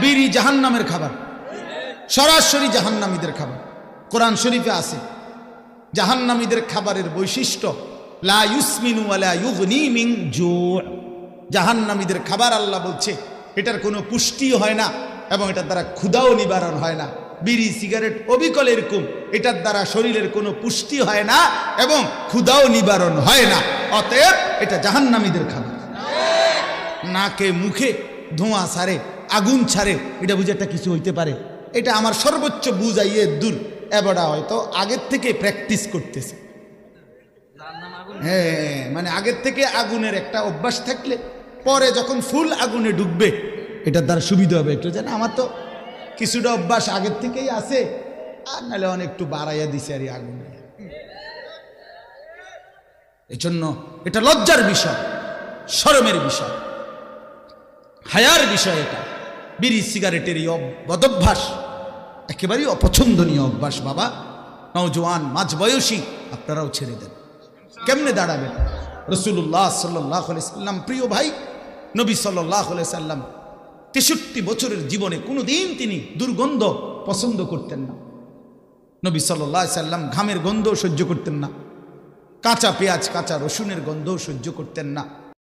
বিড়ি জাহান্নামের খাবার, সরাসরি জাহান্নামীদের খাবার। কোরআন শরীফে আছে জাহান্নামীদের খাবারের বৈশিষ্ট্য লা ইউসমিনু ওয়ালা ইউগনি মিন জু'। জাহান্নামীদের খাবার আল্লাহ বলছে এটার কোনো পুষ্টি হয় না এবং এটার দ্বারা ক্ষুধাও নিবারণ হয় না। বিড়ি সিগারেট অবিকল এরকম, এটার দ্বারা শরীরের কোনো পুষ্টি হয় না এবং ক্ষুধাও নিবারণ হয় না। অতএব এটা জাহান্নামীদের খাবার। নাকে মুখে ধোঁয়া ছাড়ে, আগুন ছাড়ে, এটা বুঝে একটা কিছু হইতে পারে? এটা আমার সর্বোচ্চ বুঝাইয়ে দূর। এবারটা হয়তো আগের থেকে প্র্যাকটিস করতেছে। হ্যাঁ, মানে আগের থেকে আগুনের একটা অভ্যাস থাকলে পরে যখন ফুল আগুনে ডুববে এটার দ্বারা সুবিধা হবে। একটু জানা আমার তো কিছুটা অভ্যাস আগের থেকেই আছে, আর নাহলে অনেক একটু বাড়াইয়া দিছে আর আগুনে। এই জন্য এটা লজ্জার বিষয়, শরমের বিষয়, হায়ার বিষয়। এটা বিড়ি সিগারেটের এই বদভ্যাস একেবারেই অপছন্দনীয় অভ্যাস। বাবা, নওজোয়ান মাঝবয়সী আপনারাও ছেড়ে দেন। কেমনে দাঁড়াবেন? রাসূলুল্লাহ সাল্লাল্লাহু আলাইহি সাল্লাম, প্রিয় ভাই নবী সাল্লাল্লাহু আলাইহি সাল্লাম 63 বছরের জীবনে কোনোদিন তিনি দুর্গন্ধ পছন্দ করতেন না। নবী সাল্লাল্লাহু আলাইহি সাল্লাম ঘামের গন্ধ সহ্য করতেন না, কাঁচা পেঁয়াজ কাঁচা রসুনের গন্ধ সহ্য করতেন না।